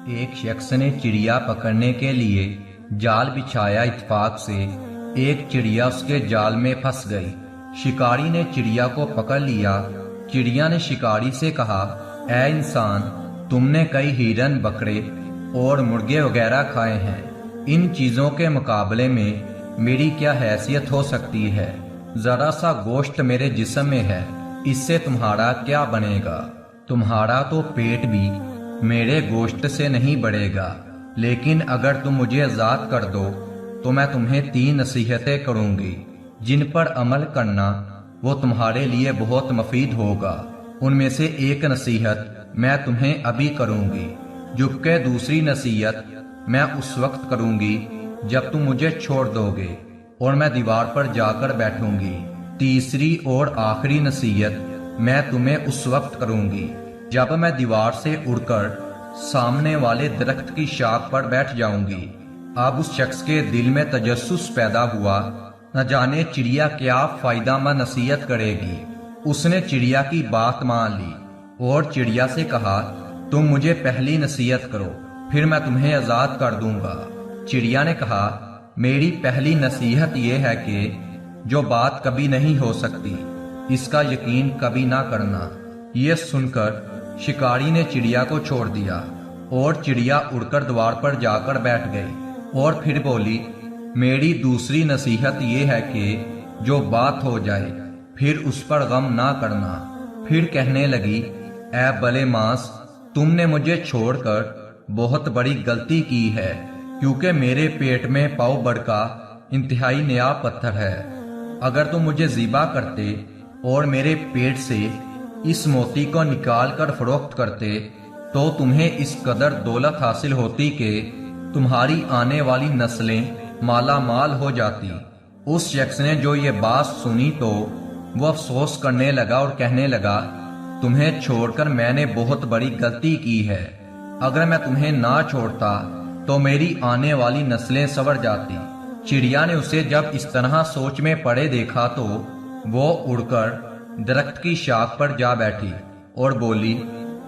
ایک شخص نے چڑیا پکڑنے کے لیے جال بچھایا۔ اتفاق سے ایک چڑیا اس کے جال میں پھنس گئی۔ شکاری نے چڑیا کو پکڑ لیا۔ چڑیا نے شکاری سے کہا، اے انسان، تم نے کئی ہرن، بکرے اور مرغے وغیرہ کھائے ہیں، ان چیزوں کے مقابلے میں میری کیا حیثیت ہو سکتی ہے؟ ذرا سا گوشت میرے جسم میں ہے، اس سے تمہارا کیا بنے گا؟ تمہارا تو پیٹ بھی میرے گوشت سے نہیں بڑھے گا، لیکن اگر تم مجھے آزاد کر دو تو میں تمہیں 3 نصیحتیں کروں گی جن پر عمل کرنا وہ تمہارے لیے بہت مفید ہوگا۔ ان میں سے ایک نصیحت میں تمہیں ابھی کروں گی، جبکہ دوسری نصیحت میں اس وقت کروں گی جب تم مجھے چھوڑ دو گے اور میں دیوار پر جا کر بیٹھوں گی۔ تیسری اور آخری نصیحت میں تمہیں اس وقت کروں گی جب میں دیوار سے اڑ کر سامنے والے درخت کی شاخ پر بیٹھ جاؤں گی۔ اب اس شخص کے دل میں تجسس پیدا ہوا، نہ جانے چڑیا کیا فائدہ مند نصیحت کرے گی۔ اس نے چڑیا کی بات مان لی اور چڑیا سے کہا، تم مجھے پہلی نصیحت کرو، پھر میں تمہیں آزاد کر دوں گا۔ چڑیا نے کہا، میری پہلی نصیحت یہ ہے کہ جو بات کبھی نہیں ہو سکتی اس کا یقین کبھی نہ کرنا۔ یہ سن کر شکاری نے چڑیا کو چھوڑ دیا اور چڑیا اڑ کر دیوار پر جا کر بیٹھ گئی اور پھر بولی، میری دوسری نصیحت یہ ہے کہ جو بات ہو جائے پھر اس پر غم نہ کرنا۔ پھر کہنے لگی، اے بلے ماس، تم نے مجھے چھوڑ کر بہت بڑی غلطی کی ہے، کیونکہ میرے پیٹ میں پاؤ بڑھ کا انتہائی نیا پتھر ہے۔ اگر تم مجھے ذبح کرتے اور میرے پیٹ سے اس موتی کو نکال کر فروخت کرتے تو تمہیں اس قدر دولت حاصل ہوتی کہ تمہاری آنے والی نسلیں مالا مال ہو جاتی۔ اس شخص نے جو یہ بات سنی تو وہ افسوس کرنے لگا اور کہنے لگا، تمہیں چھوڑ کر میں نے بہت بڑی غلطی کی ہے۔ اگر میں تمہیں نہ چھوڑتا تو میری آنے والی نسلیں سنور جاتی۔ چڑیا نے اسے جب اس طرح سوچ میں پڑے دیکھا تو وہ اڑ کر درخت کی شاخ پر جا بیٹھی اور بولی،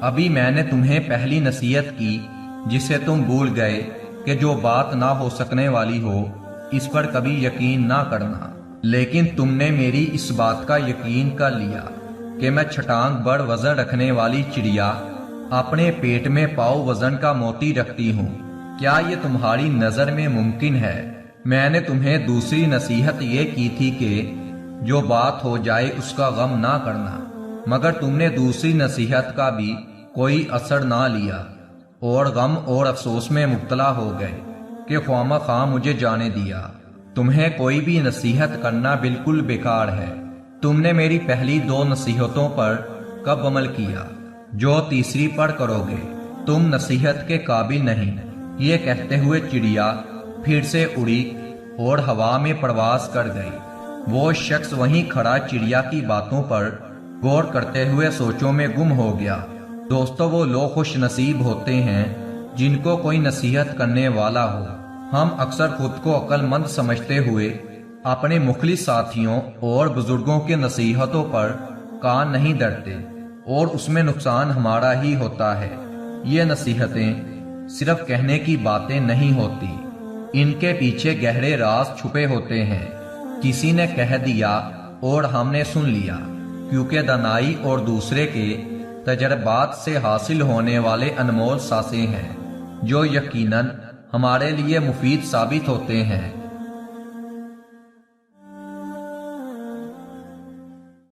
ابھی میں نے تمہیں پہلی نصیحت کی جسے تم بھول گئے کہ جو بات نہ ہو سکنے والی ہو اس پر کبھی یقین نہ کرنا، لیکن تم نے میری اس بات کا یقین کر لیا کہ میں چھٹانگ بڑھ وزن رکھنے والی چڑیا اپنے پیٹ میں پاؤ وزن کا موتی رکھتی ہوں۔ کیا یہ تمہاری نظر میں ممکن ہے؟ میں نے تمہیں دوسری نصیحت یہ کی تھی کہ جو بات ہو جائے اس کا غم نہ کرنا، مگر تم نے دوسری نصیحت کا بھی کوئی اثر نہ لیا اور غم اور افسوس میں مبتلا ہو گئے کہ خواہ خواہ مجھے جانے دیا۔ تمہیں کوئی بھی نصیحت کرنا بالکل بیکار ہے۔ تم نے میری پہلی 2 نصیحتوں پر کب عمل کیا؟ جو تیسری پر کرو گے تم نصیحت کے قابل نہیں۔ یہ کہتے ہوئے چڑیا پھر سے اڑی اور ہوا میں پرواز کر گئی۔ وہ شخص وہیں کھڑا چڑیا کی باتوں پر غور کرتے ہوئے سوچوں میں گم ہو گیا۔ دوستو، وہ لوگ خوش نصیب ہوتے ہیں جن کو کوئی نصیحت کرنے والا ہو۔ ہم اکثر خود کو عقل مند سمجھتے ہوئے اپنے مخلص ساتھیوں اور بزرگوں کے نصیحتوں پر کان نہیں دھرتے اور اس میں نقصان ہمارا ہی ہوتا ہے۔ یہ نصیحتیں صرف کہنے کی باتیں نہیں ہوتی، ان کے پیچھے گہرے راز چھپے ہوتے ہیں۔ کسی نے کہہ دیا اور ہم نے سن لیا، کیونکہ دانائی اور دوسرے کے تجربات سے حاصل ہونے والے انمول سانسیں ہیں جو یقیناً ہمارے لیے مفید ثابت ہوتے ہیں۔